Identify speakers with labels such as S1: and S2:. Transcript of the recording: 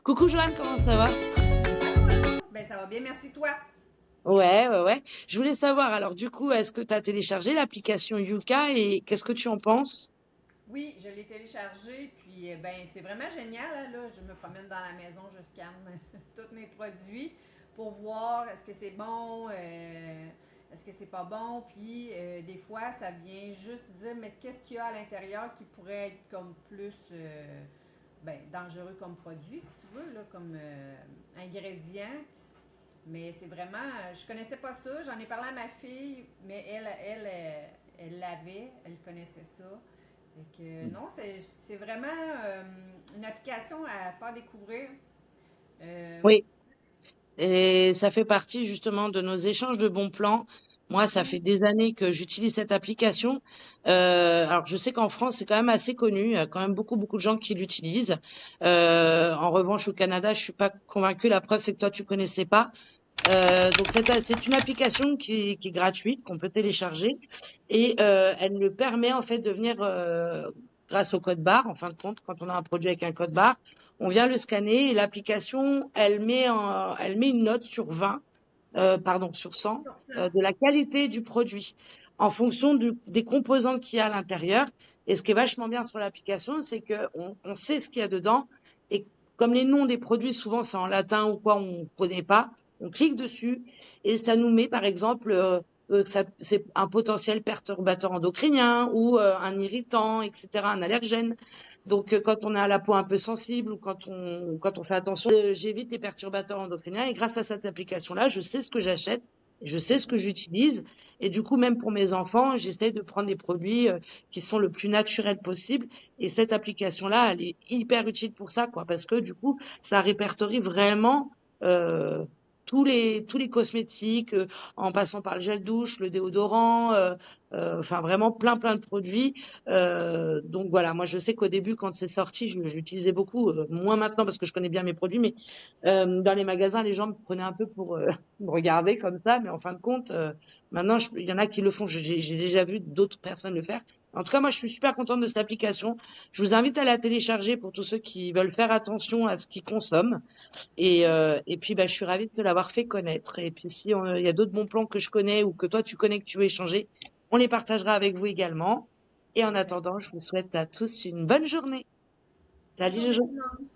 S1: Coucou Joanne, comment ça va?
S2: Allô, allô? Ben, ça va bien, merci toi.
S1: Ouais, ouais, ouais. Je voulais savoir, alors du coup, est-ce que tu as téléchargé l'application Yuka et qu'est-ce que tu en penses?
S2: Oui, je l'ai téléchargé, puis ben c'est vraiment génial. Là, je me promène dans la maison, je scanne tous mes produits pour voir est-ce que c'est bon, est-ce que c'est pas bon. Puis des fois, ça vient juste dire, mais qu'est-ce qu'il y a à l'intérieur qui pourrait être comme plus ben, dangereux comme produit, si tu veux, là, comme ingrédient. Mais c'est vraiment, je connaissais pas ça. J'en ai parlé à ma fille, mais elle l'avait, elle connaissait ça. Fait que, non, c'est vraiment une application à faire découvrir. Euh,
S1: Oui, et ça fait partie justement de nos échanges de bons plans. Moi, ça fait
S2: mhm.
S1: des années que j'utilise cette application. Alors, je sais qu'en France, c'est quand même assez connu. Il y a quand même beaucoup, beaucoup de gens qui l'utilisent. En revanche, au Canada, je suis pas convaincue. La preuve, c'est que toi, tu connaissais pas. Donc c'est une application qui est gratuite, qu'on peut télécharger et elle me permet en fait de venir grâce au code barre, en fin de compte, quand on a un produit avec un code barre, on vient le scanner et l'application elle met une note sur 20, pardon sur 100
S2: Sur ça.
S1: de la qualité du produit en fonction des composants qu'il y a à l'intérieur. Et ce qui est vachement bien sur l'application, c'est que on sait ce qu'il y a dedans et comme les noms des produits souvent c'est en latin ou quoi on connaît pas, on clique dessus et ça nous met, par exemple, c'est un potentiel perturbateur endocrinien ou un irritant, etc., un allergène. Donc, quand on a la peau un peu sensible ou quand on fait attention, j'évite les perturbateurs endocriniens et grâce à cette application-là, je sais ce que j'achète. Je sais ce que j'utilise et du coup, même pour mes enfants, j'essaie de prendre des produits qui sont le plus naturels possible. Et cette application-là, elle est hyper utile pour ça, quoi, parce que du coup, ça répertorie vraiment euh, tous les cosmétiques, en passant par le gel douche, le déodorant, enfin vraiment plein plein de produits. Donc voilà, moi je sais qu'au début quand c'est sorti, j'utilisais beaucoup, moins maintenant parce que je connais bien mes produits, mais dans les magasins les gens me prenaient un peu pour me regarder comme ça, mais en fin de compte, maintenant il y en a qui le font. J'ai déjà vu d'autres personnes le faire. En tout cas, moi je suis super contente de cette application. Je vous invite à la télécharger pour tous ceux qui veulent faire attention à ce qu'ils consomment. Et puis, bah, je suis ravie de te l'avoir fait connaître. Et puis, si il y a d'autres bons plans que je connais ou que toi tu connais que tu veux échanger, on les partagera avec vous également. Et en
S2: Exact.
S1: attendant, je vous souhaite à tous une bonne journée.
S2: Bonne
S1: Salut
S2: journée
S1: Jojo.
S2: tout le monde.